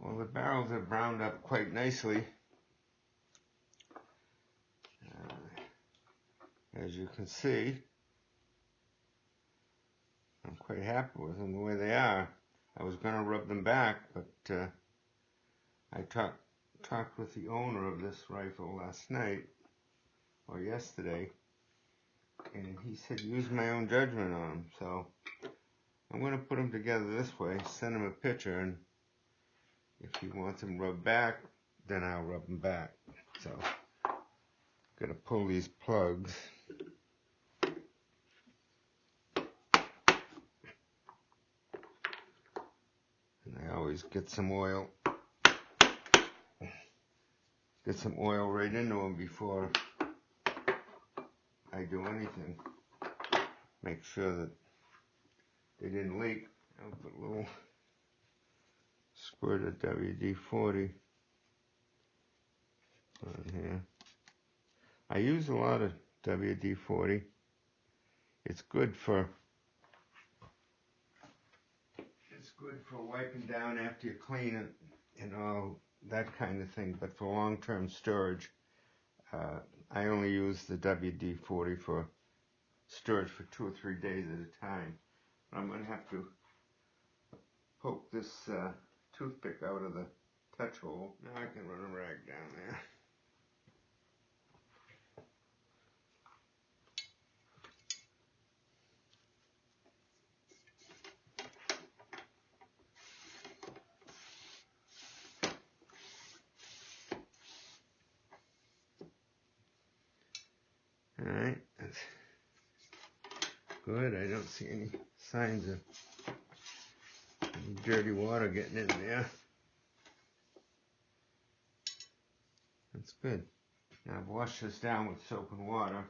Well, the barrels are browned up quite nicely. As you can see, I'm quite happy with them the way they are. I was going to rub them back, but I talked with the owner of this rifle last night, or yesterday, and he said use my own judgment on them. So I'm going to put them together this way, send him a picture, and if he wants them rubbed back, then I'll rub them back. So I'm going to pull these plugs. And I always get some oil right into them before I do anything. Make sure that they didn't leak. I'll put a little squirt of WD-40 on here. I use a lot of WD-40. It's good for wiping down after you clean it and all that kind of thing. But for long-term storage, I only use the WD-40 for storage for 2 or 3 days at a time. I'm going to have to poke this toothpick out of the touch hole. Now I can run a rag down there. Alright, that's good. I don't see any signs of any dirty water getting in there. That's good. Now I've washed this down with soap and water.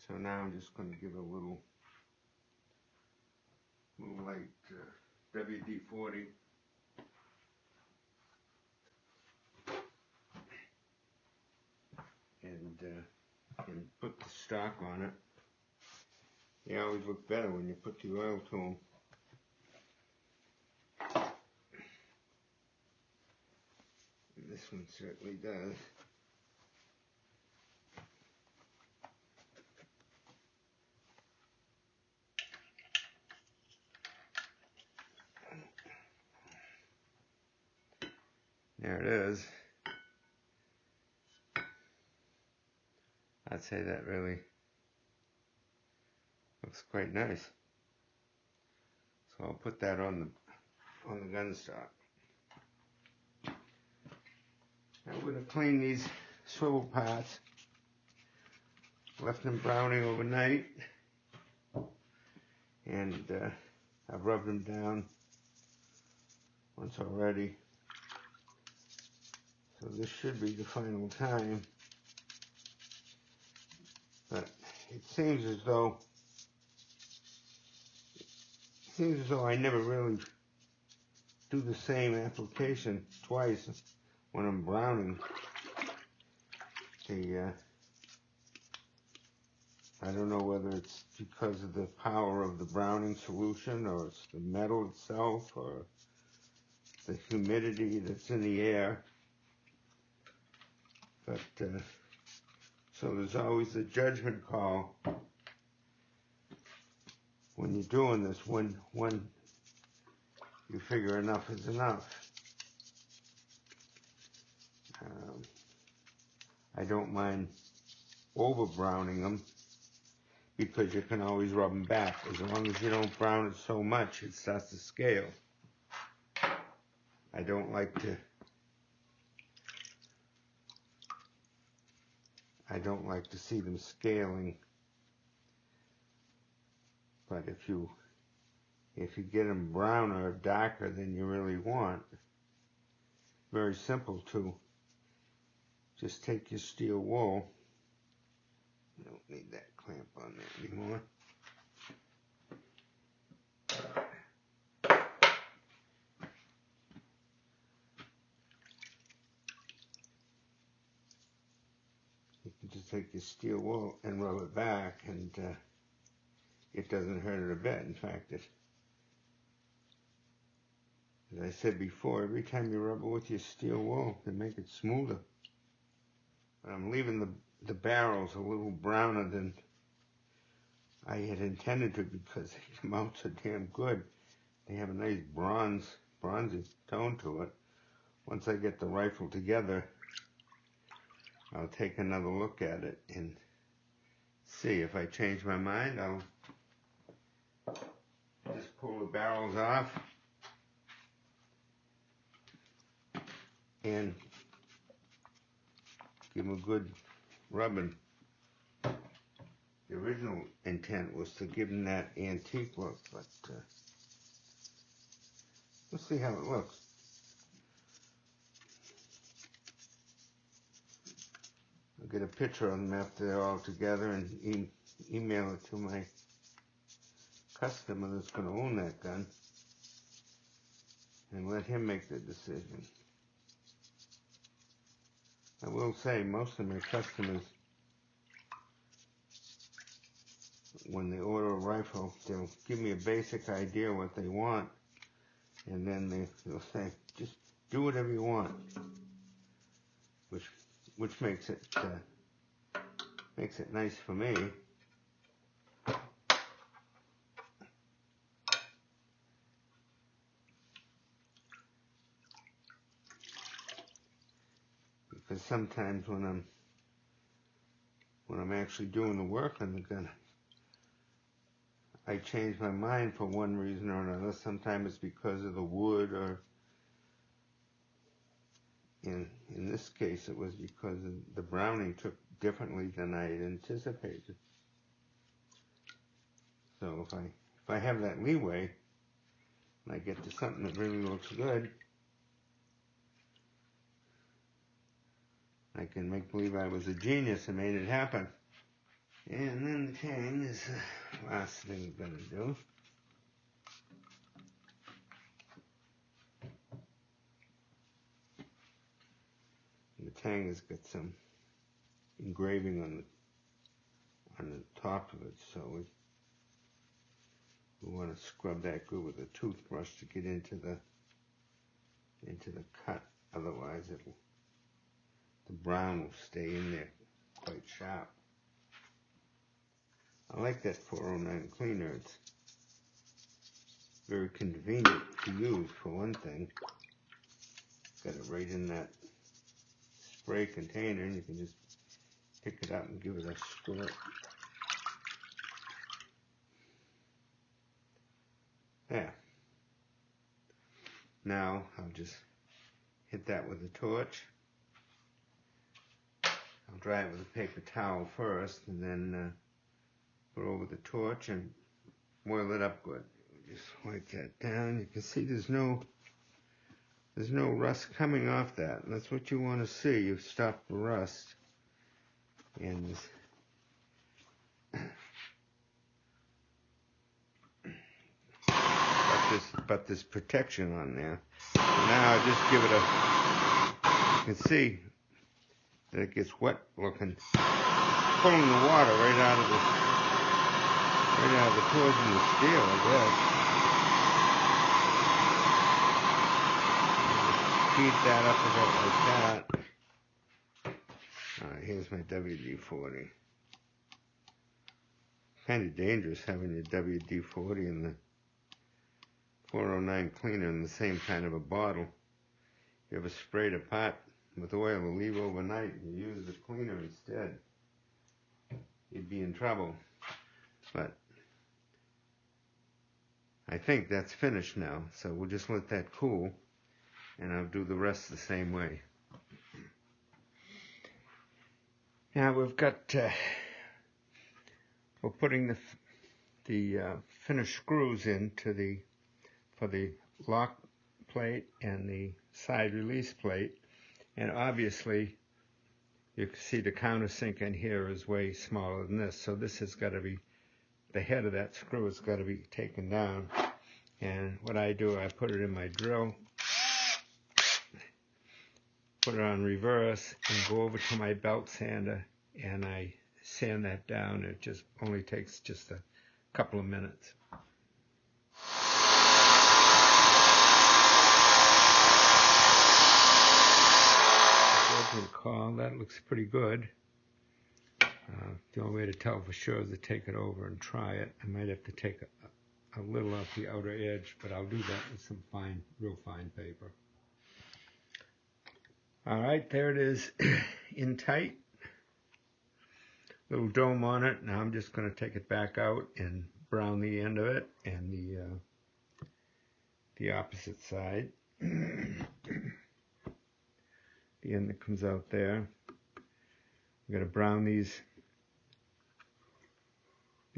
So now I'm just going to give it a little light WD-40. And put the stock on it. They always look better when you put the oil to them. And this one certainly does. There it is. I'd say that really looks quite nice. So I'll put that on the gun stock. I'm going to clean these swivel parts. Left them browning overnight, and I've rubbed them down once already. So this should be the final time. But it seems as though I never really do the same application twice when I'm browning. I don't know whether it's because of the power of the browning solution, or it's the metal itself, or the humidity that's in the air. But so there's always a judgment call when you're doing this, when you figure enough is enough. I don't mind over browning them, because you can always rub them back. As long as you don't brown it so much it starts to scale. I don't like to see them scaling. But if you get them browner or darker than you really want, very simple too. Just take your steel wool. You don't need that clamp on there anymore. You can just take your steel wool and rub it back, and it doesn't hurt it a bit. In fact, as I I said before, every time you rub it with your steel wool, it make it smoother. But I'm leaving the barrels a little browner than I had intended to because they come out so damn good. They have a nice bronzy tone to it. Once I get the rifle together, I'll take another look at it and see. If I change my mind, I'll just pull the barrels off and give them a good rubbing. The original intent was to give them that antique look, but we'll see how it looks. I'll get a picture of them after they're all together and email it to my customer that's going to own that gun and let him make the decision. I will say most of my customers, when they order a rifle, they'll give me a basic idea what they want, and then they'll say, just do whatever you want, which makes it nice for me. Because sometimes when I'm actually doing the work on the gun, I change my mind for one reason or another. Sometimes it's because of the wood, or in this case it was because the browning took differently than I had anticipated. So if I have that leeway and I get to something that really looks good, I can make believe I was a genius and made it happen. And then the tang is the last thing we're going to do. And the tang has got some engraving on the top of it, so we want to scrub that good with a toothbrush to get into the cut. Otherwise, the brown will stay in there quite sharp. I like that 409 cleaner. It's very convenient to use, for one thing. Got it right in that spray container, and you can just pick it up and give it a squirt. There. Now I'll just hit that with a torch. I'll dry it with a paper towel first, and then put it over the torch and oil it up good. Just wipe that down. You can see there's no rust coming off that, and that's what you want to see. You've stopped the rust. And but this protection on there. So now I just give it you can see that it gets wet looking, pulling the water right out of the torch and the steel, I guess. Heat that up a bit like that. Alright, here's my WD-40. Kind of dangerous having your WD-40 and the 409 cleaner in the same kind of a bottle. If you ever sprayed a pot with oil to leave overnight and you use the cleaner instead, you'd be in trouble. But I think that's finished now, so we'll just let that cool, and I'll do the rest the same way. Now we've got, we're putting the finished screws in for the lock plate and the side release plate, and obviously you can see the countersink in here is way smaller than this, so this has got to be, the head of that screw has got to be taken down. And what I do, I put it in my drill, put it on reverse, and go over to my belt sander, and I sand that down. It just only takes just a couple of minutes. that looks pretty good. The only way to tell for sure is to take it over and try it. I might have to take a little off the outer edge, but I'll do that with some fine, real fine paper. All right, there it is in tight. Little dome on it. Now I'm just going to take it back out and brown the end of it and the opposite side. The end that comes out there. I'm going to brown these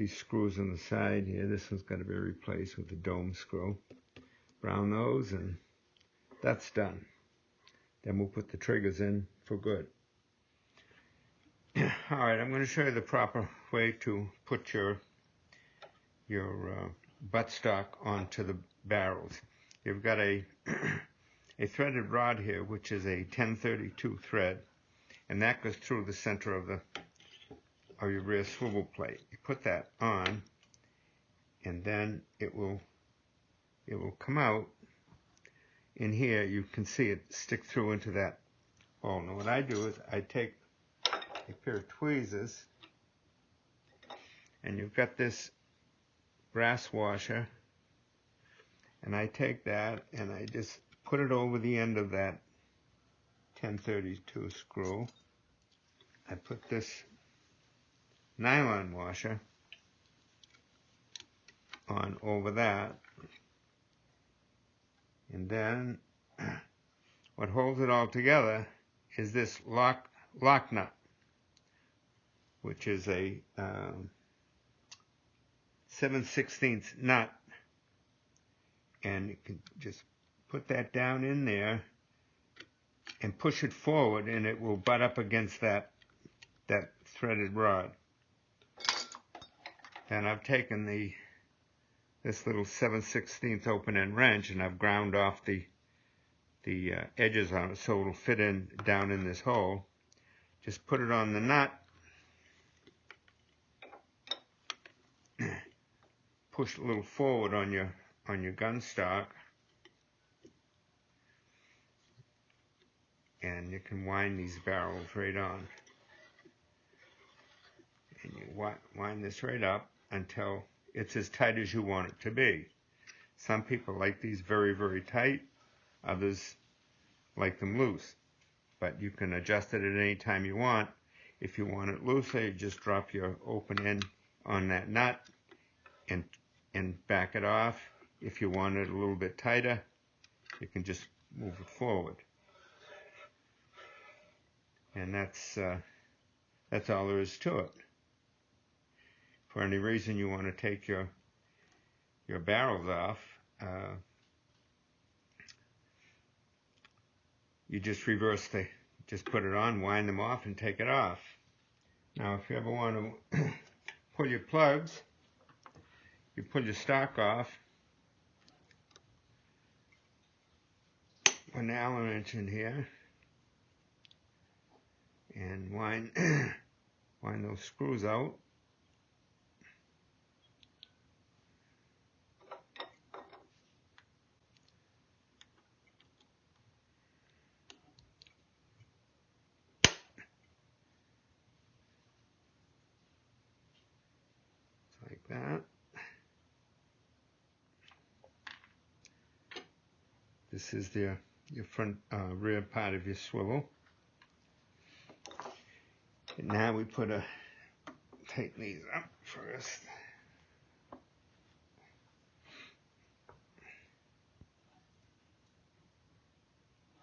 screws on the side here. This one's got to be replaced with the dome screw. Brown those, and that's done. Then we'll put the triggers in for good. All right, I'm going to show you the proper way to put your buttstock onto the barrels. You've got a threaded rod here, which is a 1032 thread, and that goes through the center of your rear swivel plate. You put that on, and then it will come out. In here, you can see it stick through into that hole. Now, what I do is I take a pair of tweezers, and you've got this brass washer, and I take that and I just put it over the end of that 1032 screw. I put this nylon washer on over that, and then what holds it all together is this lock nut, which is a 7/16 nut, and you can just put that down in there and push it forward, and it will butt up against that threaded rod. Then I've taken this little 7/16 open end wrench, and I've ground off the edges on it so it'll fit down in this hole. Just put it on the nut, push a little forward on your gun stock, and you can wind these barrels right on. And you wind this right up until it's as tight as you want it to be. Some people like these very, very tight. Others like them loose. But you can adjust it at any time you want. If you want it looser, you just drop your open end on that nut and back it off. If you want it a little bit tighter, you can just move it forward. And that's all there is to it. For any reason you want to take your barrels off, you just just put it on, wind them off, and take it off. Now, if you ever want to pull your plugs, you pull your stock off, an Allen wrench in here, and wind those screws out. Like that. This is your front rear part of your swivel. And now we tighten these up first.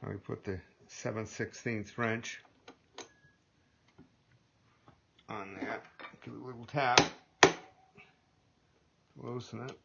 Now we put the 7/16 wrench on there. Give it a little tap. Loosen it.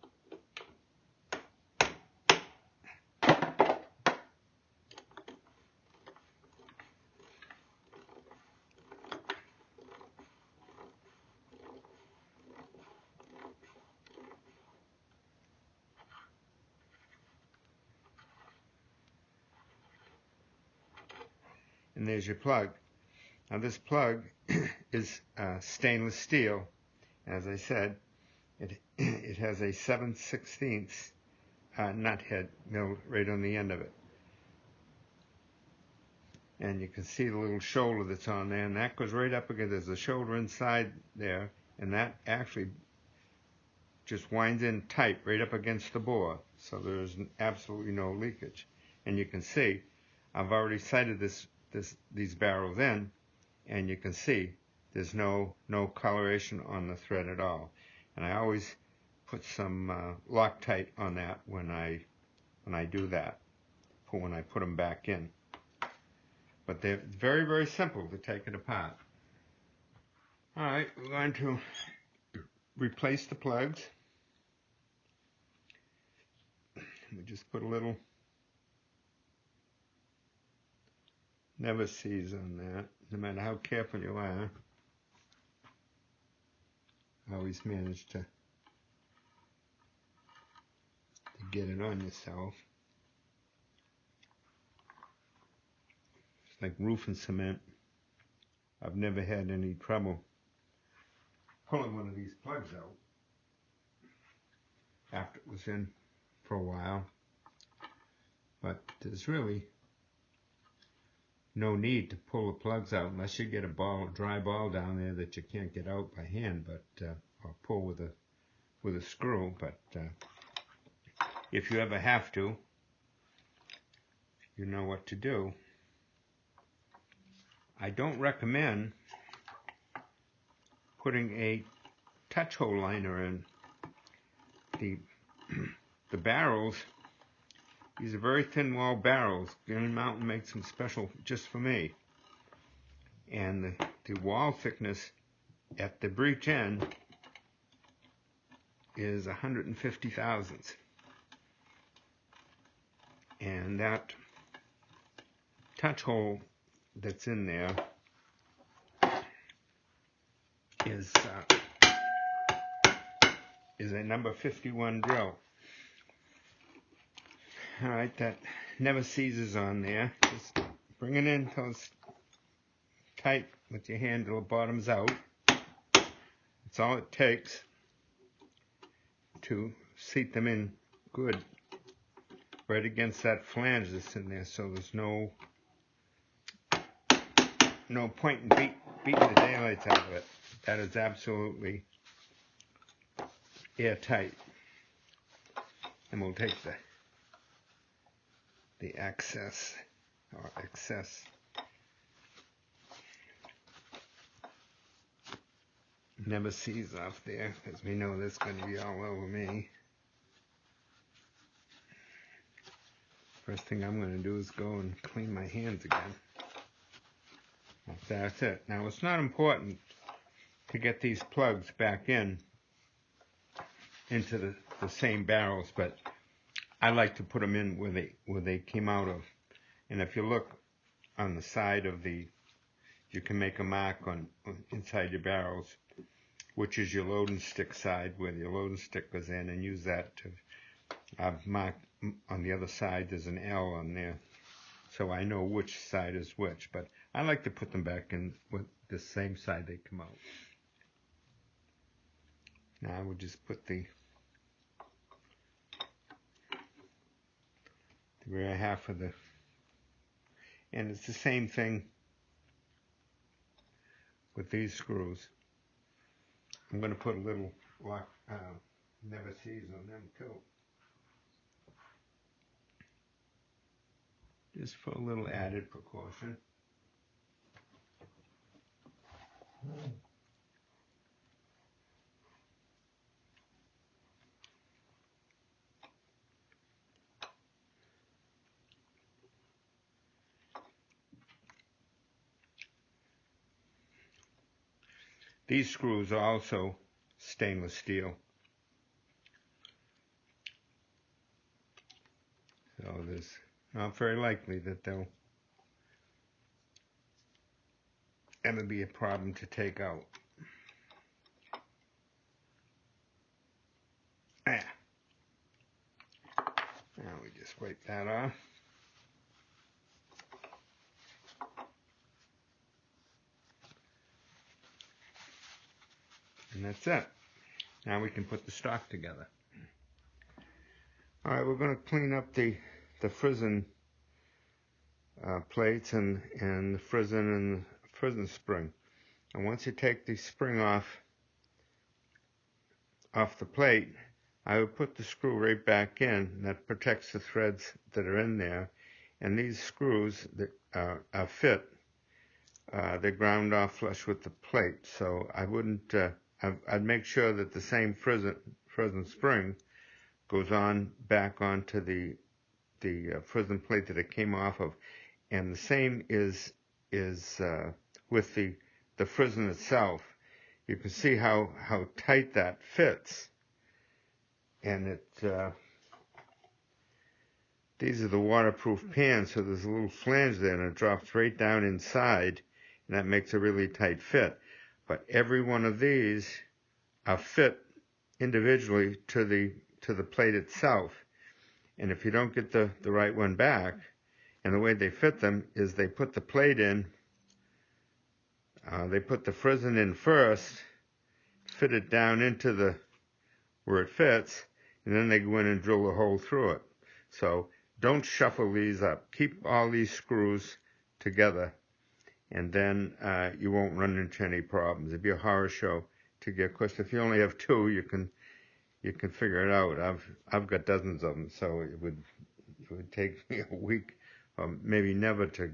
And there's your plug. Now this plug is stainless steel. As I said, it has a 7/16 nut head milled right on the end of it. and you can see the little shoulder that's on there, and that goes right up against, there's a shoulder inside there, and that actually just winds in tight right up against the bore, so there's absolutely no leakage. And you can see I've already sighted these barrels in, and you can see there's no coloration on the thread at all. And I always put some Loctite on that when I do that, when I put them back in. But they're very, very simple to take it apart. All right, we're going to replace the plugs. We just put a little never sees on that. No matter how careful you are, I always manage to get it on yourself. It's like roofing cement. I've never had any trouble pulling one of these plugs out after it was in for a while. But there's really no need to pull the plugs out unless you get a dry ball down there that you can't get out by hand, but or pull with a screw. But if you ever have to, you know what to do. I don't recommend putting a touch hole liner in. The barrels, these are very thin wall barrels. Green Mountain makes them special just for me. And the wall thickness at the breech end is 150 thousandths. And that touch hole that's in there is a number 51 drill. Alright, that never seizes on there. Just bring it in until it's tight with your hand till the bottom's out. That's all it takes to seat them in good right against that flange that's in there, so there's no point in beating the daylights out of it. That is absolutely airtight. And we'll take the excess never sees off there, because we know that's going to be all over me. First thing I'm going to do is go and clean my hands again. That's it. Now, it's not important to get these plugs back into the same barrels, but I like to put them in where they came out of. And if you look on the side of you can make a mark on inside your barrels, which is your loading stick side, where your loading stick goes in, and use that to. I've marked on the other side. There's an L on there, so I know which side is which. But I like to put them back in with the same side they come out. Now I would just put the rear half of and it's the same thing with these screws. I'm going to put a little never sees on them too, just for a little added precaution. These screws are also stainless steel. So there's not very likely that they'll ever be a problem to take out. Now we just wipe that off. And that's it. Now we can put the stock together. Alright, we're going to clean up the frizzen plates and the frizzen spring. And once you take the spring off the plate, I would put the screw right back in. That protects the threads that are in there. And these screws that are fit, they're ground off flush with the plate. So I wouldn't, I'd make sure that the same frizzen spring goes on back onto the frizzen plate that it came off of. And the same is with the frizzen itself. You can see how tight that fits. And these are the waterproof pans, so there's a little flange there, and it drops right down inside, and that makes a really tight fit. But every one of these are fit individually to the plate itself. And if you don't get the right one back, and the way they fit them is they put the plate in, they put the frizzen in first, fit it down into where it fits, and then they go in and drill a hole through it. So don't shuffle these up. Keep all these screws together, and then you won't run into any problems. It'd be a horror show to get. Of course, if you only have two, you can figure it out. I've got dozens of them, so it would take me a week, or maybe never, to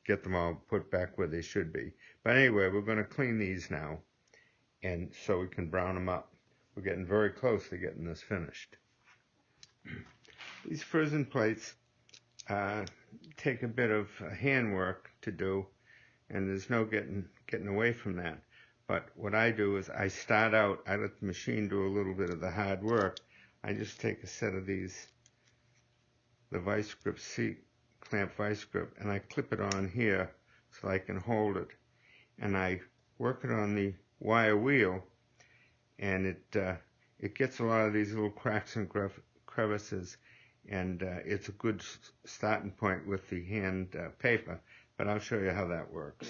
get them all put back where they should be. But anyway, we're going to clean these now, and so we can brown them up. We're getting very close to getting this finished. These frizzen plates take a bit of handwork to do, and there's no getting away from that. But what I do is I start out, I let the machine do a little bit of the hard work. I just take a set of these, the vice grip, C-clamp vice grip, and I clip it on here so I can hold it. And I work it on the wire wheel, and it gets a lot of these little cracks and crevices, and it's a good starting point with the hand paper, but I'll show you how that works.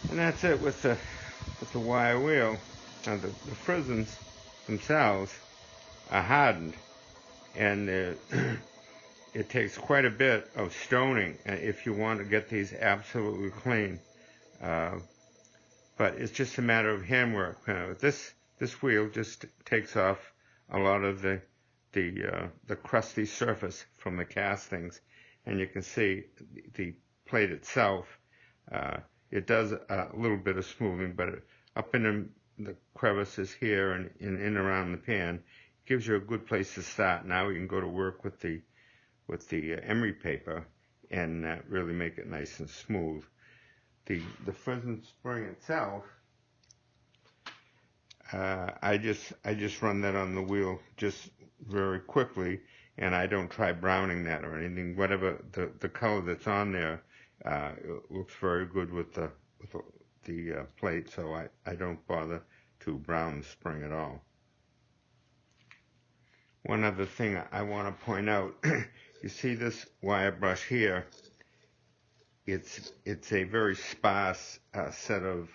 And that's it with the wire wheel. Now the frizzens themselves are hardened, and it takes quite a bit of stoning if you want to get these absolutely clean. But it's just a matter of handwork. This wheel just takes off a lot of the crusty surface from the castings, and you can see the plate itself. It does a little bit of smoothing, but up in the crevices here and in around the pan, it gives you a good place to start. Now we can go to work with the emery paper and really make it nice and smooth. The frizzen spring itself, I just run that on the wheel just very quickly, and I don't try browning that or anything. Whatever the color that's on there, it looks very good with the plate, so I don't bother to brown the spring at all. One other thing I want to point out, you see this wire brush here? It's a very sparse set of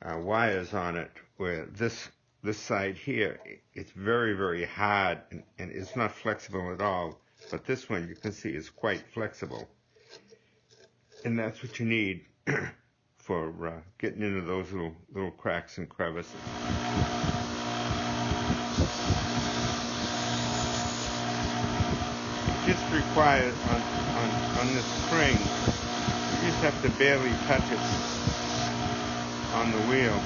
wires on it, where this side here, it's very, very hard, and it's not flexible at all. But this one, you can see, is quite flexible. And that's what you need for getting into those little cracks and crevices. It just requires on this spring, you just have to barely touch it on the wheel.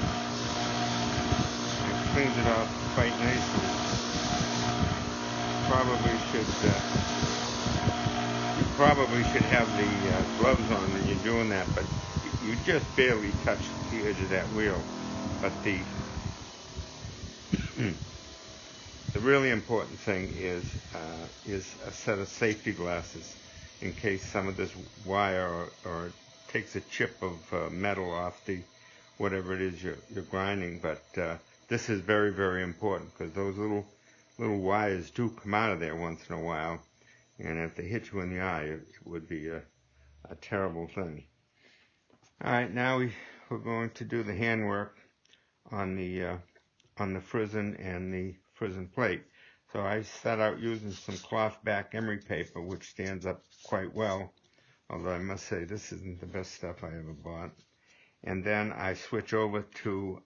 It cleans it off quite nicely. You probably should have the gloves on when you're doing that, but you just barely touch the edge of that wheel. But the really important thing is a set of safety glasses in case some of this wire or takes a chip of metal off the whatever it is you're grinding. But this is very, very important because those little wires do come out of there once in a while, and if they hit you in the eye, it would be a terrible thing. All right, now we're going to do the handwork on the frizzen and the frizzen plate. So I set out using some cloth back emery paper, which stands up quite well, although I must say this isn't the best stuff I ever bought. And then I switch over to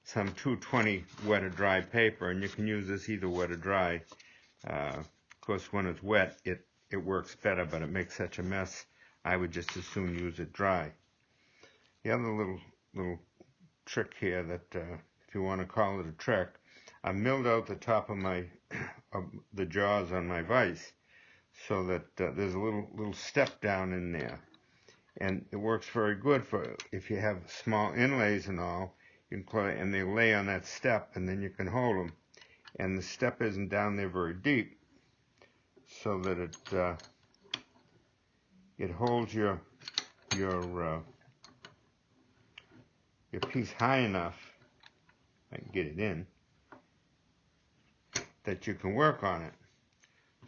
some 220 wet or dry paper, and you can use this either wet or dry. Of course, when it's wet, it works better, but it makes such a mess, I would just as soon use it dry. The other little trick here that, if you want to call it a trick, I milled out the top of the jaws on my vise so that there's a little step down in there, and it works very good for if you have small inlays and all. You can and they lay on that step, and then you can hold them. And the step isn't down there very deep, so that it holds your piece high enough, I can get it in, that you can work on it.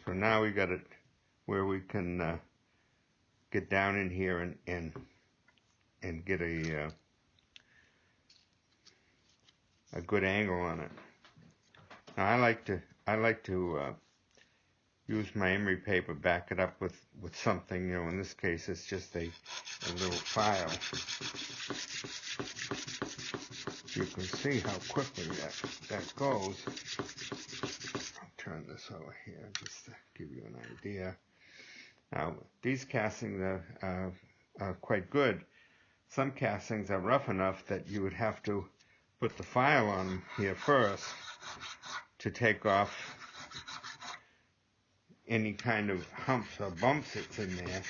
So now we got it where we can get down in here and get a good angle on it. Now I like to use my emery paper, back it up with something. In this case it's just a little file. You can see how quickly that goes. I'll turn this over here just to give you an idea. Now, these castings are quite good. Some castings are rough enough that you would have to put the file on them here first to take off any kind of humps or bumps that's in there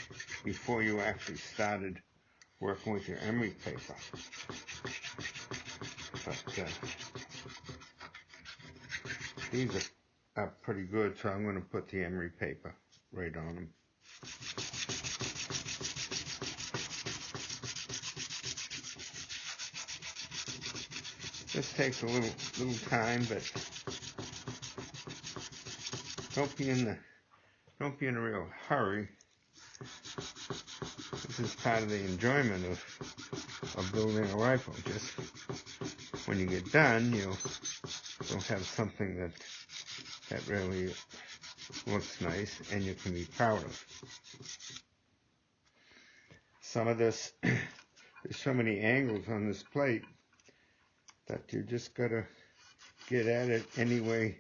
before you actually started working with your emery paper. But these are pretty good, so I'm going to put the emery paper right on them. This takes a little time, but don't be in a real hurry. This is part of the enjoyment of building a rifle. Just when you get done, you'll have something that really looks nice and you can be proud of. Some of this, there's so many angles on this plate that you just gotta get at it any way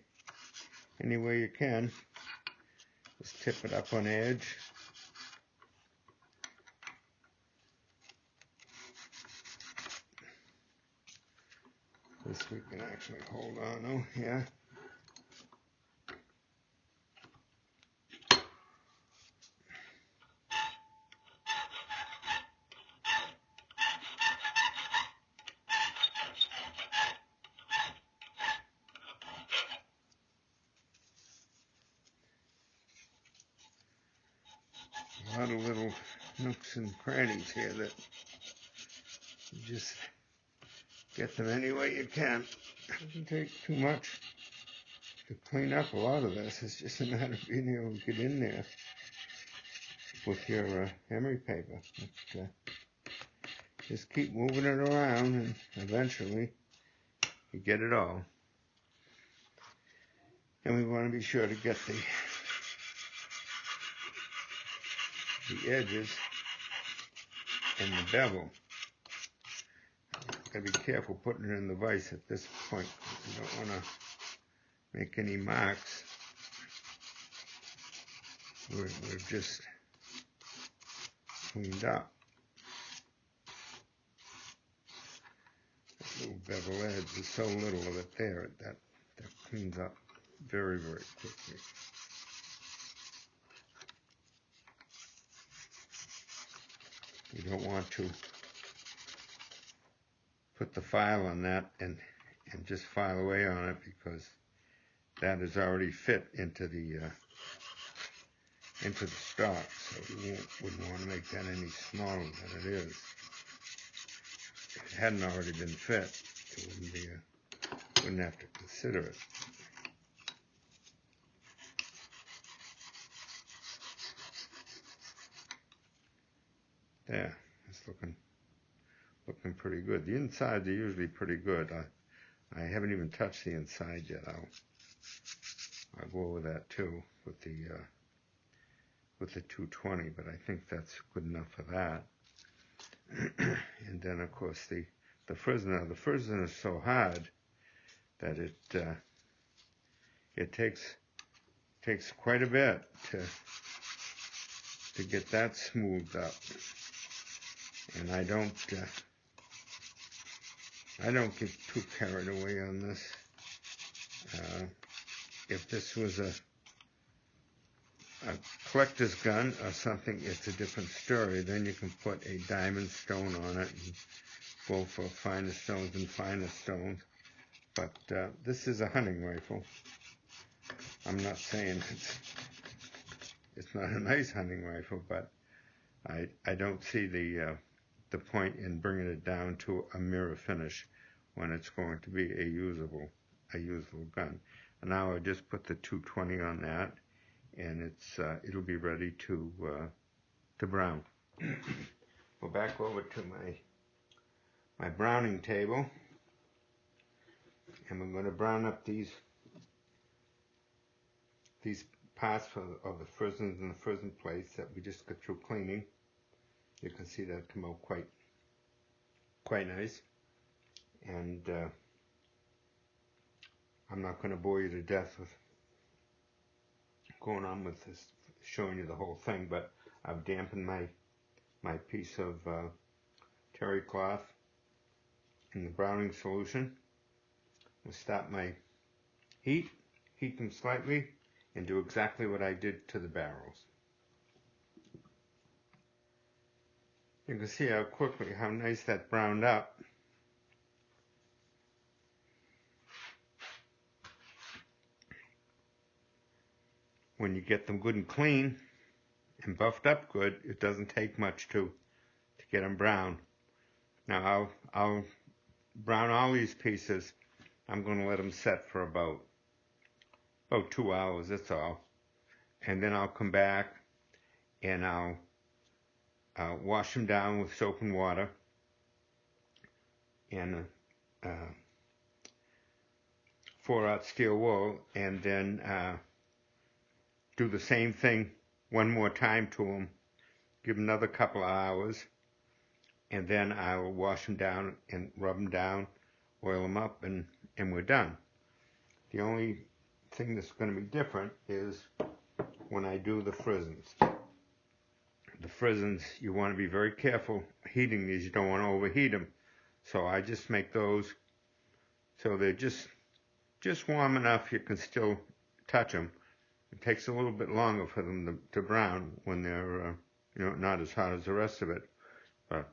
you can. Just tip it up on edge. This we can actually hold on to, yeah. A lot of little nooks and crannies here that you just get them any way you can. It doesn't take too much to clean up a lot of this. It's just a matter of being able to get in there with your emery paper. But, just keep moving it around and eventually you get it all. And we want to be sure to get the edges and the bevel. Gotta be careful putting it in the vise at this point. You don't want to make any marks. We're just cleaned up. That little bevel edge, there's so little of it there that cleans up very, very quickly. You don't want to put the file on that and just file away on it, because that is already fit into the stock, so you wouldn't want to make that any smaller than it is. If it hadn't already been fit, it wouldn't have to consider it. There, it's looking pretty good. The insides are usually pretty good. I haven't even touched the inside yet. I'll go over that too with the 220, but I think that's good enough for that. And then of course the frizz. The frizz is so hard that it takes quite a bit to get that smoothed up. And I don't get too carried away on this. If this was a collector's gun or something, it's a different story. Then you can put a diamond stone on it and go for finer stones and finer stones. But this is a hunting rifle. I'm not saying it's not a nice hunting rifle, but I don't see the point in bringing it down to a mirror finish when it's going to be a usable gun. And now I just put the 220 on that, and it'll be ready to brown. Go back over to my browning table, and we're going to brown up these parts of the frizzins and the frizzin plates that we just got through cleaning. You can see that come out quite nice. And I'm not going to bore you to death with going on with this, showing you the whole thing, but I've dampened my piece of terry cloth in the browning solution. I'll stop my heat them slightly, and do exactly what I did to the barrels. You can see how nice that browned up. When you get them good and clean and buffed up good, it doesn't take much to get them brown. Now I'll brown all these pieces. I'm going to let them set for about 2 hours, that's all. And then I'll come back and I'll wash them down with soap and water and 4/0 steel wool, and then do the same thing one more time to them, give them another couple of hours, and then I'll wash them down and rub them down, oil them up, and we're done. The only thing that's going to be different is when I do the frizzins. The frizzins, you want to be very careful heating these. You don't want to overheat them. So I just make those so they're just warm enough you can still touch them. It takes a little bit longer for them to brown when they're not as hot as the rest of it. But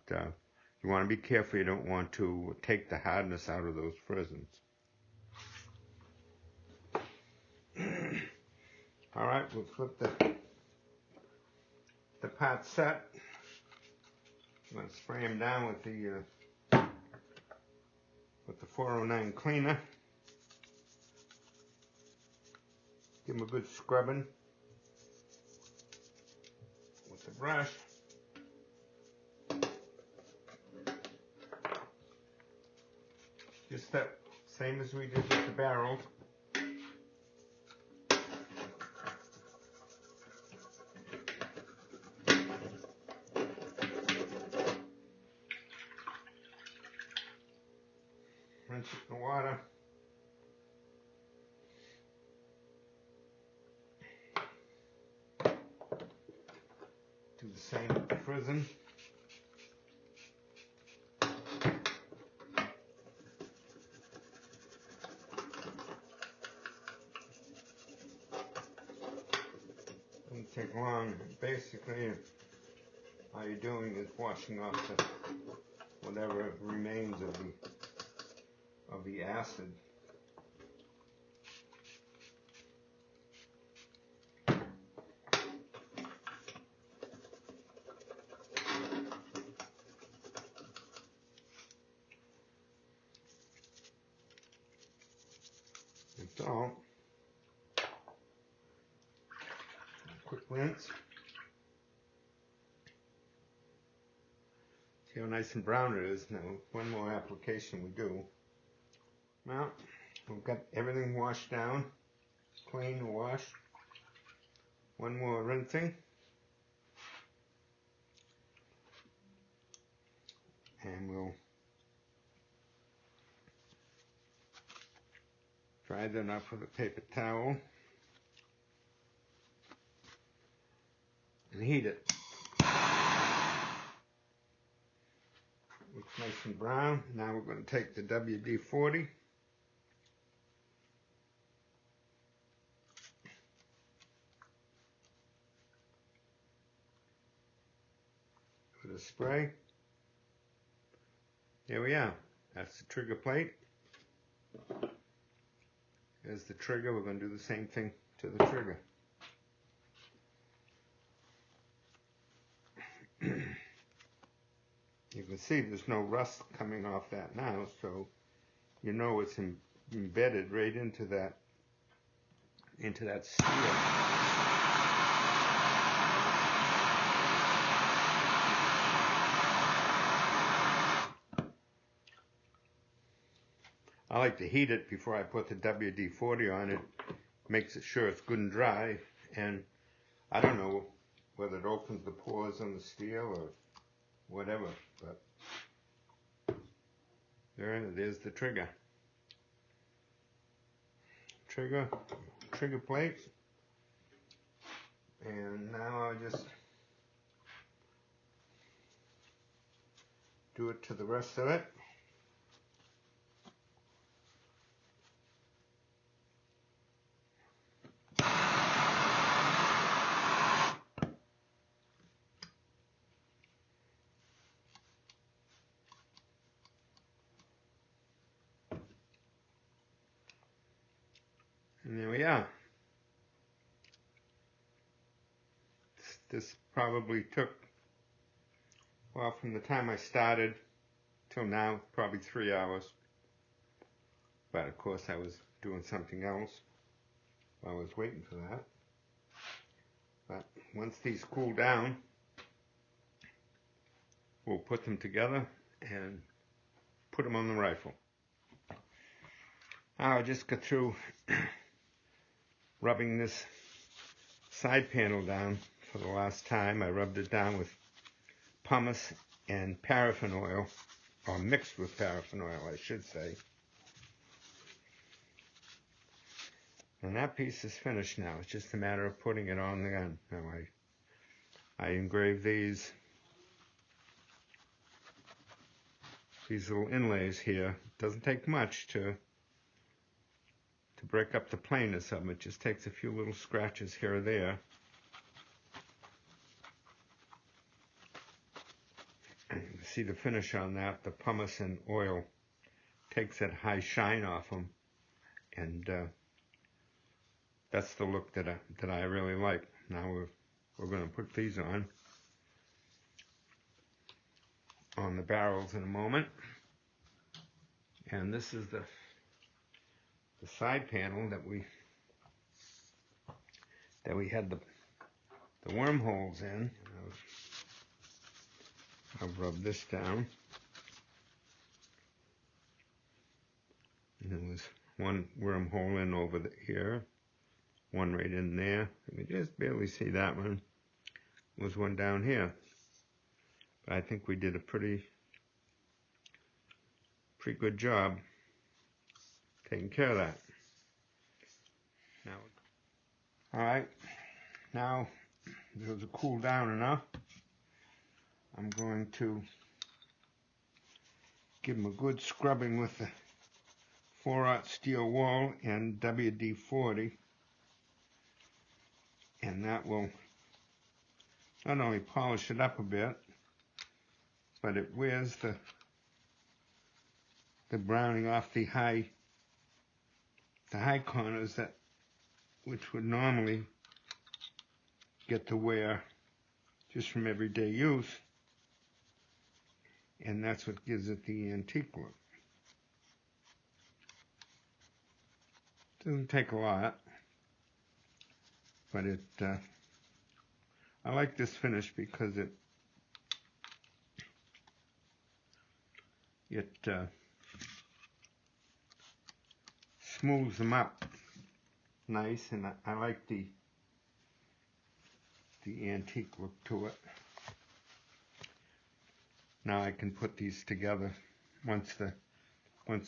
you want to be careful. You don't want to take the hardness out of those frizzins. All right, we'll flip the pot set. I'm going to spray them down with the 409 cleaner. Give them a good scrubbing with the brush. Just that same as we did with the barrels. rinse it in the water. Do the same with the frizzen. Doesn't take long. Basically, all you're doing is washing off whatever remains of the acid. That's all. Quick rinse. See how nice and brown it is now. One more application we do. Now, we've got everything washed down, clean to wash. One more rinsing. And we'll dry that up with a paper towel and heat it. Looks nice and brown. Now we're going to take the WD-40. With a spray. Here we are. That's the trigger plate. There's the trigger. We're going to do the same thing to the trigger. You can see there's no rust coming off that now, so you know it's embedded right into that steel. I like to heat it before I put the WD-40 on it. Makes it sure it's good and dry, and I don't know whether it opens the pores on the steel or whatever, but there's the trigger. Trigger plate. And now I'll just do it to the rest of it. And there we are. This probably took, well, from the time I started till now, probably 3 hours. But of course I was doing something else while I was waiting for that. But once these cool down, we'll put them together and put them on the rifle. I'll just go through rubbing this side panel down for the last time. I rubbed it down with pumice and paraffin oil, or mixed with paraffin oil, I should say. And that piece is finished now. It's just a matter of putting it on the gun. Now I engraved these little inlays here. It doesn't take much to break up the plainness of them. It just takes a few little scratches here or there. And you can see the finish on that. The pumice and oil takes that high shine off them, and that's the look that I really like. Now we're going to put these on the barrels in a moment. And this is the side panel that we had the wormholes in. I'll rub this down. And there was one wormhole in over here, one right in there. You can just barely see that one. There was one down here. But I think we did a pretty good job taking care of that. Now, all right, now those are cooled down enough. I'm going to give them a good scrubbing with the 4/0 steel wool and WD-40, and that will not only polish it up a bit, but it wears the browning off the high corners which would normally get the wear just from everyday use, and that's what gives it the antique look. Doesn't take a lot, but I like this finish because it smooths them up nice, and I like the antique look to it. Now I can put these together once the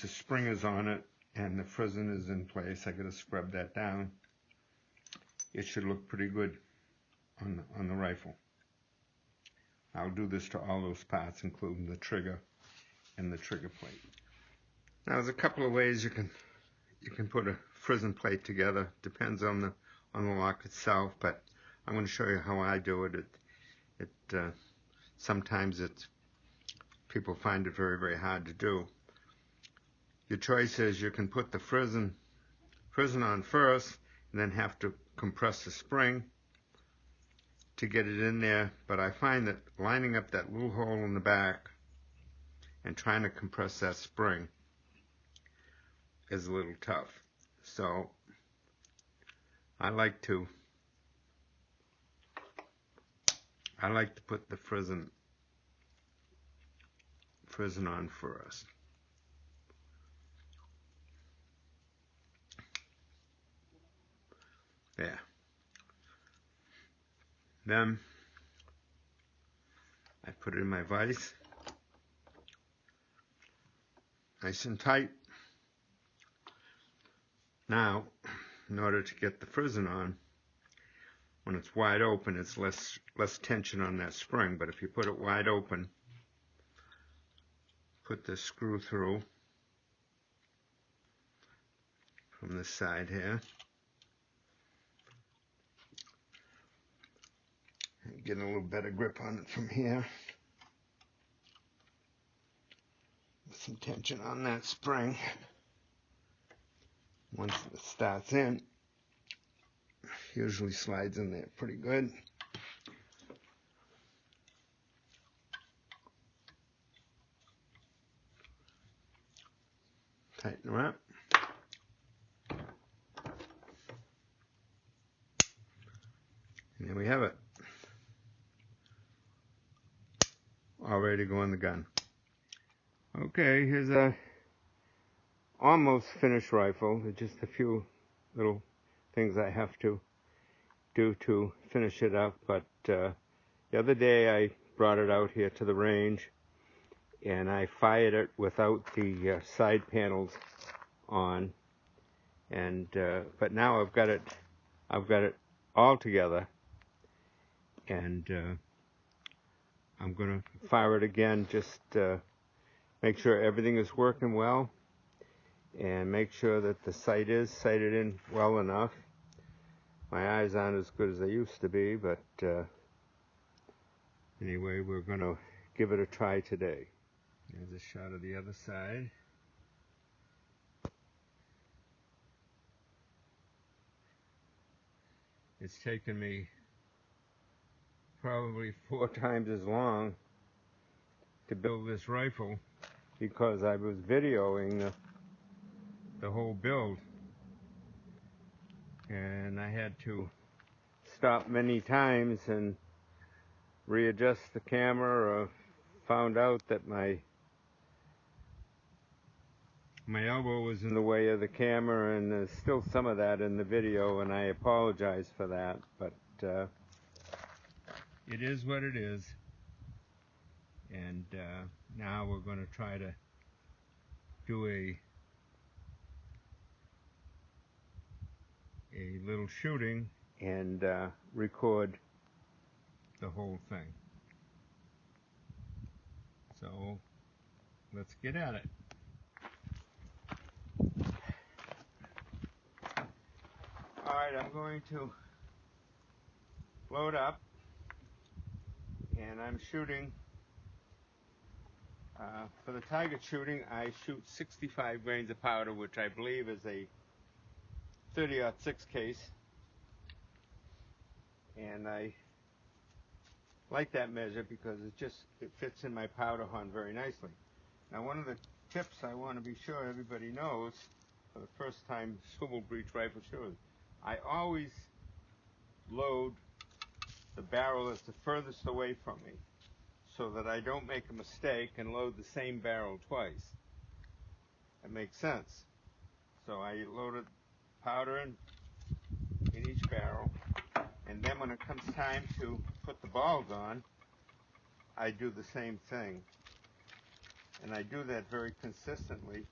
spring is on it and the frizzen is in place. I gotta scrub that down. It should look pretty good on the rifle. I'll do this to all those parts, including the trigger and the trigger plate. Now there's a couple of ways you can put a frizzen plate together. Depends on the lock itself, but I'm going to show you how I do it. Sometimes people find it very, very hard to do. Your choice is you can put the frizzen on first and then have to compress the spring to get it in there, but I find that lining up that little hole in the back and trying to compress that spring is a little tough. So I like to put the frizzen on first. There. Then I put it in my vise, nice and tight. Now, in order to get the frizzen on, when it's wide open, it's less tension on that spring. But if you put it wide open, put the screw through from this side here. Get a little better grip on it from here. Some tension on that spring. Once it starts in, usually slides in there pretty good. Tighten her up. And there we have it. All ready to go in the gun. Okay, here's a almost finished rifle. There's just a few little things I have to do to finish it up, but the other day I brought it out here to the range and I fired it without the side panels on, and but now I've got it all together, and I'm gonna fire it again, just make sure everything is working well and make sure that the sight is sighted in well enough. My eyes aren't as good as they used to be, but anyway, we're going to give it a try today. There's a shot of the other side. It's taken me probably 4 times as long to build this rifle because I was videoing the whole build, and I had to stop many times and readjust the camera, or found out that my elbow was in the way of the camera, and there's still some of that in the video, and I apologize for that, but it is what it is. And now we're going to try to do a a little shooting and record the whole thing. So let's get at it. Alright, I'm going to load up, and I'm shooting. For the target shooting, I shoot 65 grains of powder, which I believe is a 30-06 case, and I like that measure because it fits in my powder horn very nicely. Now, one of the tips I want to be sure everybody knows for the first time swivel breech rifle shooters, I always load the barrel that's the furthest away from me, so that I don't make a mistake and load the same barrel twice. That makes sense. So I loaded powder in each barrel, and then when it comes time to put the balls on, I do the same thing. And I do that very consistently,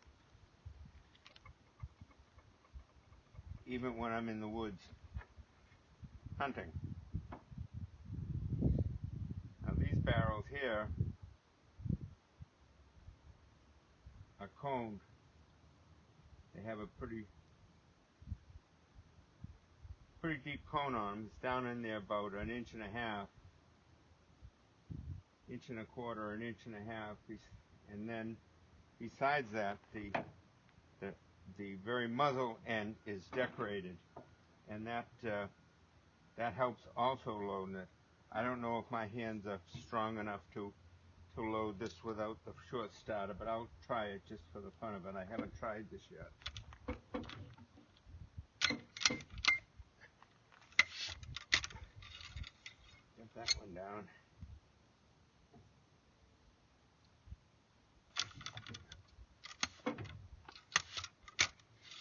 even when I'm in the woods hunting. Now these barrels here are combed. They have a pretty deep cone on them. It's down in there about 1.5 inches, 1.25 inches, 1.5 inches, and then besides that, the very muzzle end is decorated, and that helps also loading it. I don't know if my hands are strong enough to load this without the short starter, but I'll try it just for the fun of it. I haven't tried this yet. Get that one down.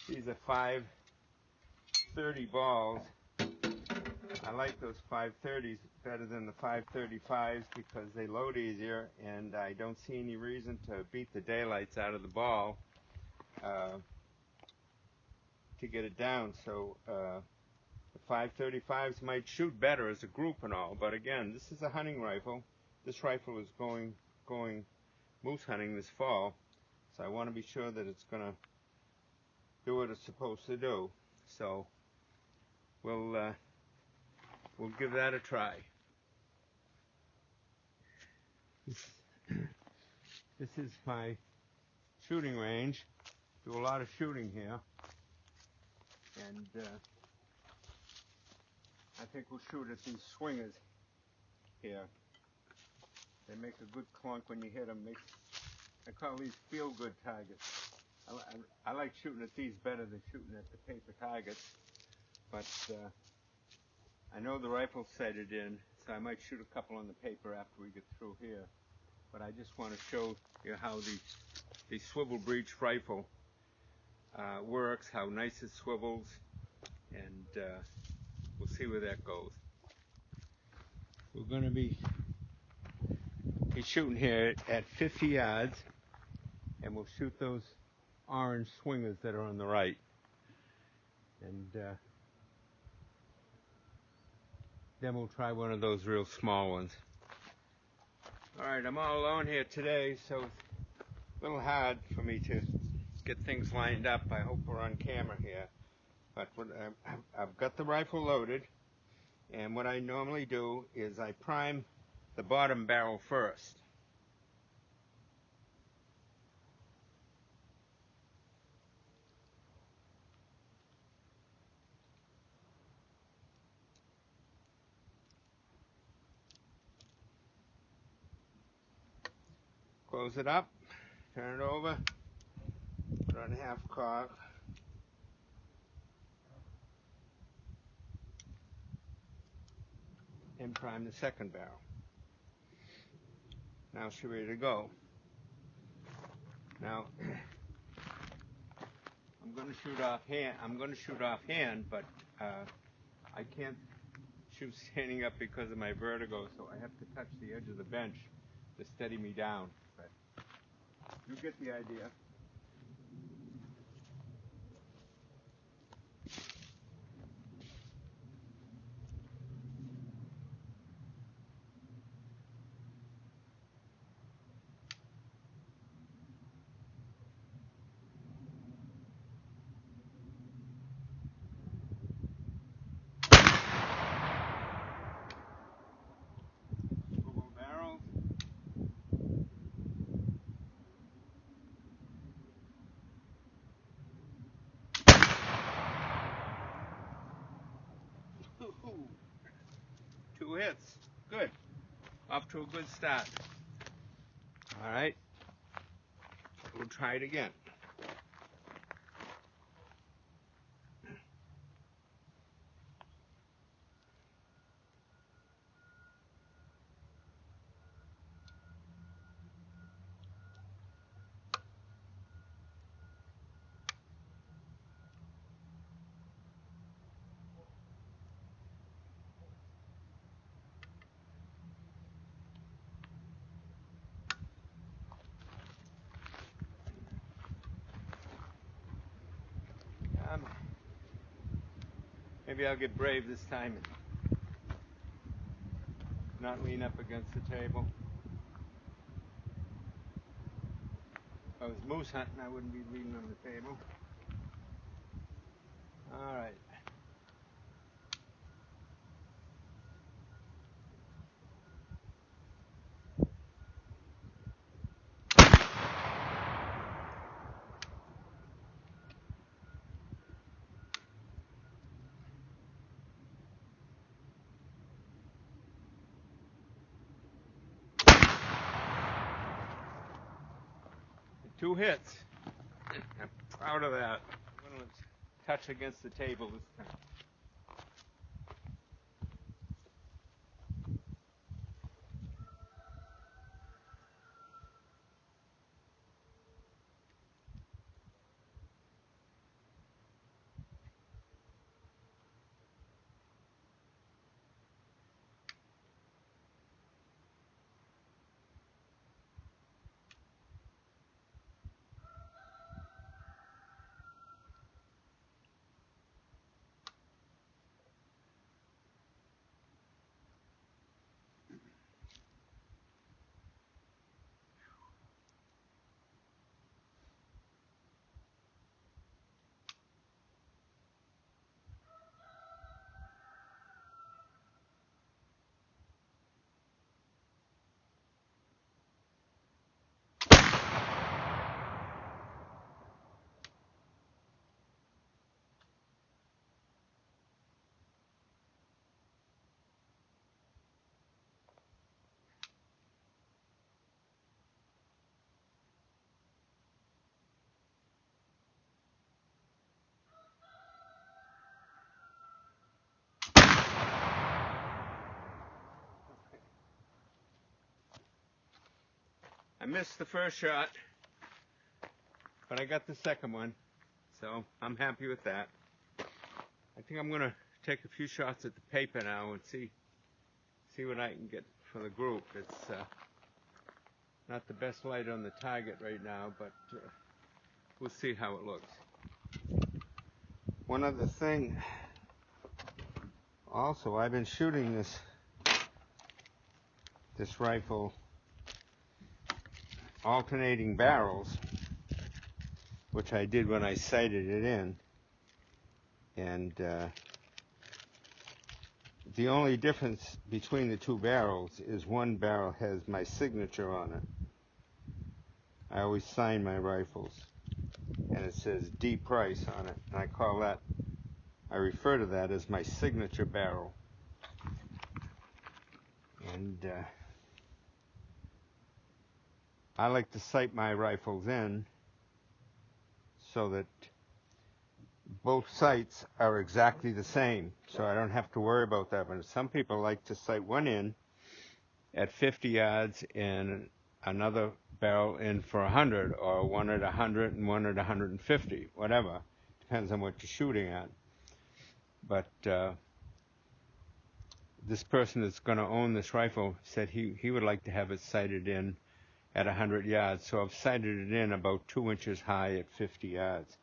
These are 530 balls. I like those 530s better than the 535s because they load easier, and I don't see any reason to beat the daylights out of the ball to get it down. So the 535s might shoot better as a group and all, but again, this is a hunting rifle. This rifle is going moose hunting this fall, so I want to be sure that it's going to do what it's supposed to do. So we'll give that a try. This is my shooting range. Do a lot of shooting here, and I think we'll shoot at these swingers here. They make a good clunk when you hit them. I call these feel-good targets. I like shooting at these better than shooting at the paper targets, but I know the rifle sighted in, so I might shoot a couple on the paper after we get through here. But I just want to show you how the swivel breech rifle works, how nice it swivels, and we'll see where that goes. We're going to be shooting here at 50 yards, and we'll shoot those orange swingers that are on the right. And then we'll try one of those real small ones. Alright, I'm all alone here today, so it's a little hard for me to get things lined up. I hope we're on camera here. But I've got the rifle loaded, and what I normally do is I prime the bottom barrel first. Close it up, turn it over, put on half cock, and prime the second barrel. Now she's ready to go. Now I'm going to shoot offhand, but I can't shoot standing up because of my vertigo, so I have to touch the edge of the bench to steady me down. But you get the idea. to a good start. All right, we'll try it again. Maybe I'll get brave this time and not lean up against the table. If I was moose hunting, I wouldn't be leaning on the table. All right. Two hits. I'm proud of that. I'm going to touch against the table this time. I missed the first shot, but I got the second one, so I'm happy with that. I think I'm going to take a few shots at the paper now and see what I can get for the group. It's not the best light on the target right now, but we'll see how it looks. One other thing, also, I've been shooting this rifle alternating barrels, which I did when I sighted it in, and the only difference between the two barrels is one barrel has my signature on it. I always sign my rifles, and it says D Price on it, and I refer to that as my signature barrel. And I like to sight my rifles in so that both sights are exactly the same, so I don't have to worry about that. But some people like to sight one in at 50 yards and another barrel in for 100, or one at 100 and one at 150, whatever. Depends on what you're shooting at. But this person that's going to own this rifle said he would like to have it sighted in at 100 yards, so I've sighted it in about 2 inches high at 50 yards.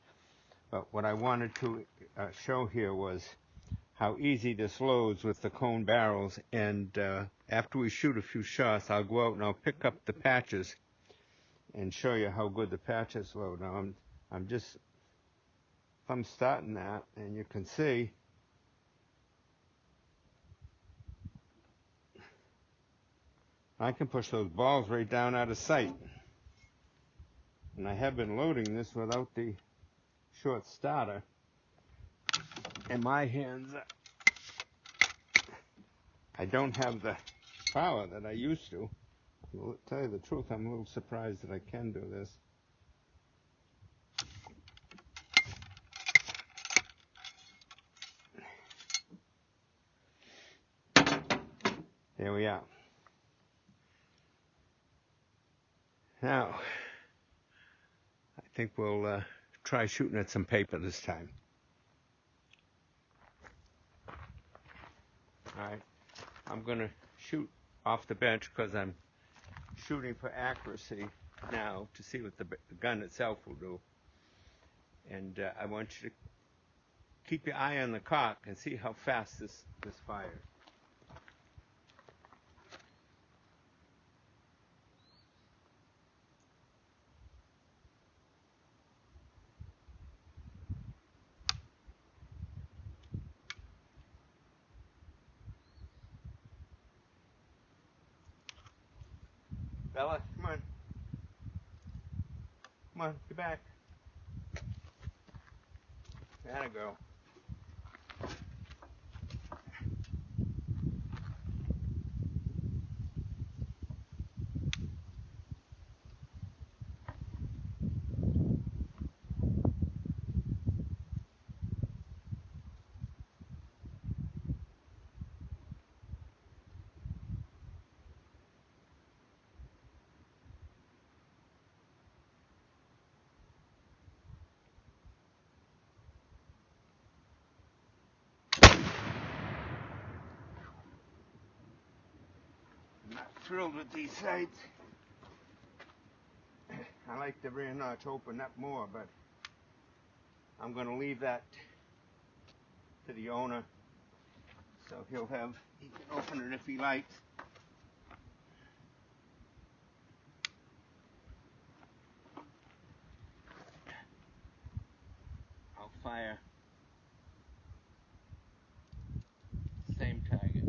But what I wanted to show here was how easy this loads with the cone barrels, and after we shoot a few shots, I'll go out and I'll pick up the patches and show you how good the patches load. Now I'm starting that, and you can see I can push those balls right down out of sight. And I have been loading this without the short starter, and my hands, I don't have the power that I used to. To tell you the truth, I'm a little surprised that I can do this. There we are. Now, I think we'll try shooting at some paper this time. Alright, I'm going to shoot off the bench because I'm shooting for accuracy now to see what the gun itself will do. And I want you to keep your eye on the cock and see how fast this fires. Bella, come on. Come on, get back. There you go. I'm not thrilled with these sights. I like the rear notch open up more, but I'm going to leave that to the owner, so he can open it if he likes. I'll fire same target.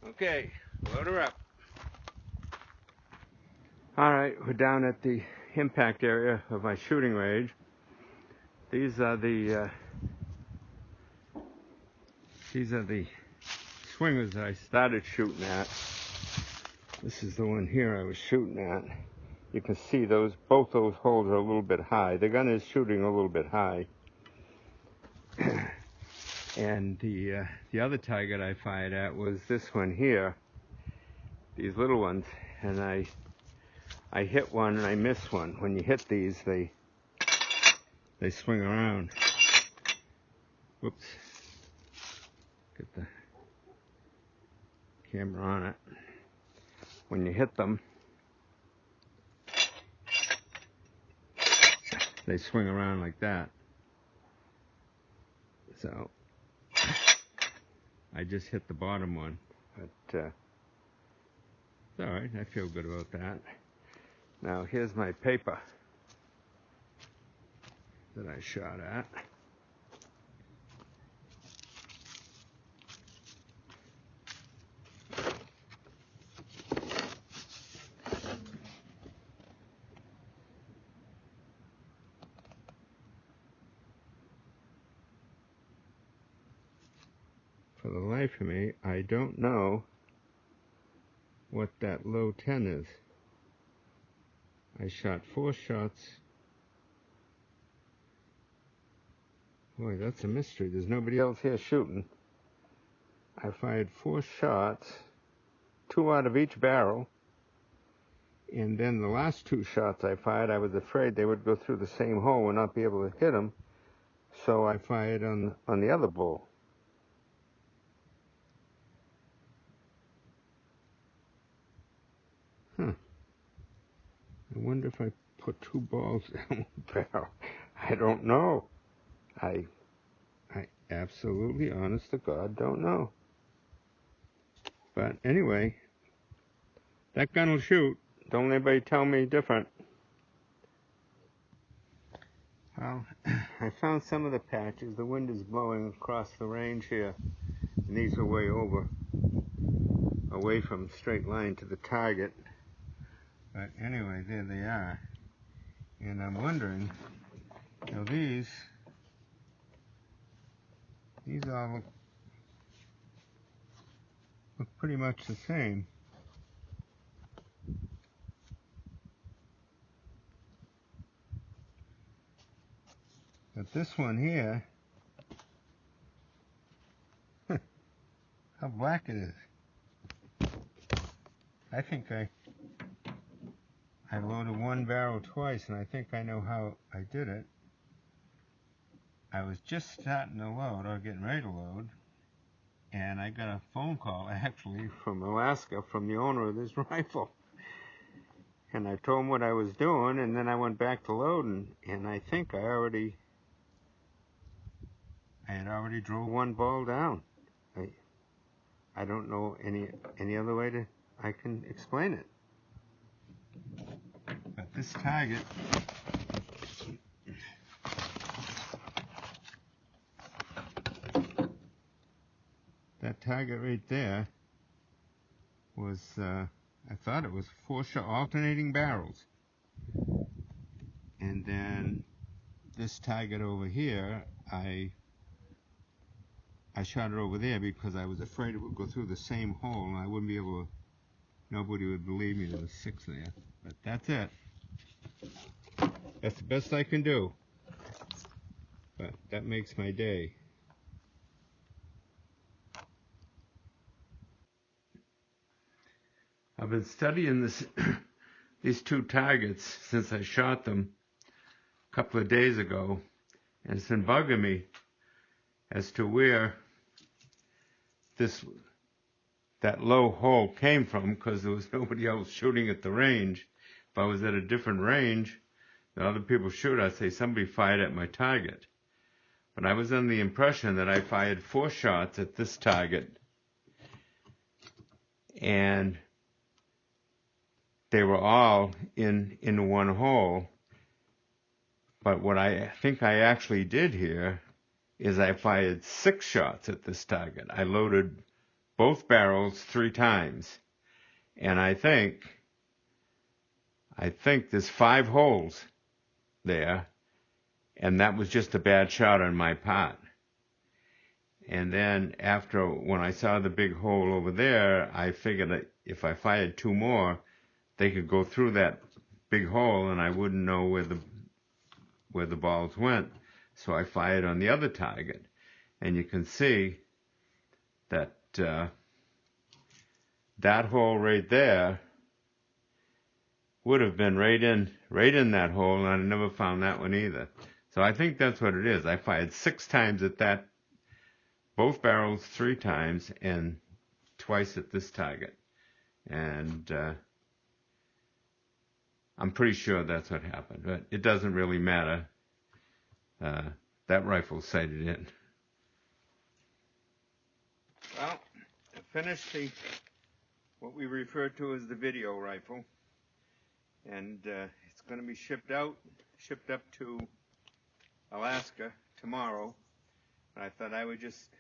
Okay, load her up. Alright, we're down at the impact area of my shooting range. These are the swingers that I started shooting at. This is the one here I was shooting at. You can see both those holes are a little bit high. The gun is shooting a little bit high. And the other target I fired at was this one here. These little ones, and I hit one and I missed one. When you hit these, they swing around. Whoops. Get the camera on it. When you hit them, they swing around like that. So I just hit the bottom one, but it's alright, I feel good about that. Now here's my paper that I shot at. For the life of me, I don't know what that low 10 is. I shot 4 shots. Boy, that's a mystery. There's nobody else here shooting. I fired 4 shots, 2 out of each barrel. And then the last 2 shots I fired, I was afraid they would go through the same hole and not be able to hit them. So I fired on the other bull. I wonder if I put 2 balls down the barrel. I don't know. I absolutely, honest to God, don't know. But anyway, that gun will shoot. Don't anybody tell me different. Well, I found some of the patches. The wind is blowing across the range here. And these are way over, away from straight line to the target. But anyway, there they are. And I'm wondering, you know, these all look pretty much the same. But this one here, how black it is. I think I loaded one barrel twice, and I think I know how I did it. I was just starting to load, or getting ready to load, and I got a phone call, actually, from Alaska, from the owner of this rifle. And I told him what I was doing, and then I went back to loading, and I think I had already drove one ball down. I don't know any other way I can explain it. But this target, that target right there was, I thought it was 4 alternating barrels. And then this target over here, I shot it over there because I was afraid it would go through the same hole and I wouldn't be able to, nobody would believe me there was 6 there. But that's it. That's the best I can do. But that makes my day. I've been studying these 2 targets since I shot them a couple of days ago, and it's been bugging me as to where that low hole came from, because there was nobody else shooting at the range. If I was at a different range that other people shoot, I'd say somebody fired at my target. But I was under the impression that I fired 4 shots at this target, and they were all in one hole. But what I think I actually did here is I fired 6 shots at this target. I loaded both barrels 3 times. And I think there's 5 holes there, and that was just a bad shot on my part. And then when I saw the big hole over there, I figured that if I fired 2 more, they could go through that big hole and I wouldn't know where the balls went. So I fired on the other target. And you can see that that hole right there would have been right in that hole, and I never found that one either. So I think that's what it is. I fired 6 times at both barrels 3 times, and twice at this target. And I'm pretty sure that's what happened, but it doesn't really matter. That rifle's sighted in. Well, I finished what we refer to as the video rifle, and it's going to be shipped up to Alaska tomorrow. And I thought I would just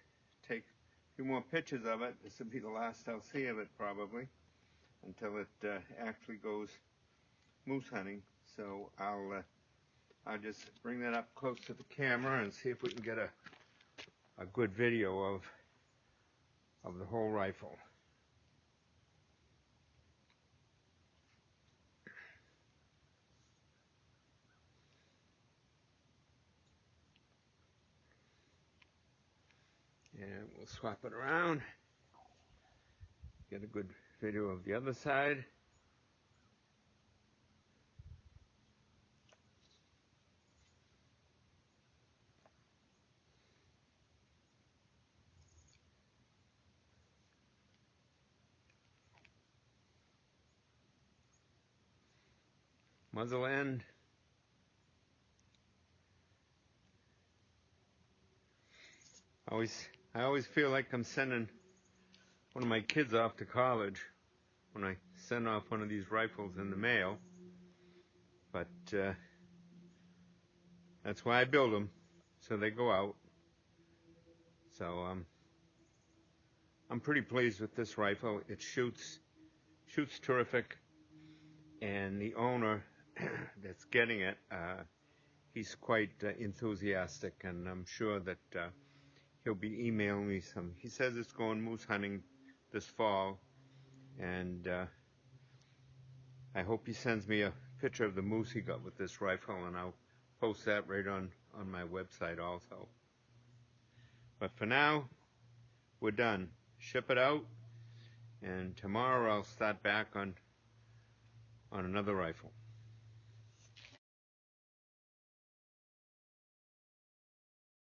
take a few more pictures of it. This will be the last I'll see of it, probably, until it actually goes moose hunting. So I'll just bring that up close to the camera and see if we can get a good video of the whole rifle. And we'll swap it around, get a good video of the other side. Muzzle end. I always feel like I'm sending one of my kids off to college when I send off one of these rifles in the mail. But that's why I build them, so they go out. So I'm pretty pleased with this rifle. It shoots terrific. and the owner that's getting it, he's quite enthusiastic, and I'm sure that he'll be emailing me some. He says it's going moose hunting this fall, and I hope he sends me a picture of the moose he got with this rifle, and I'll post that right on my website also. But for now, we're done. Ship it out, and tomorrow I'll start back on another rifle.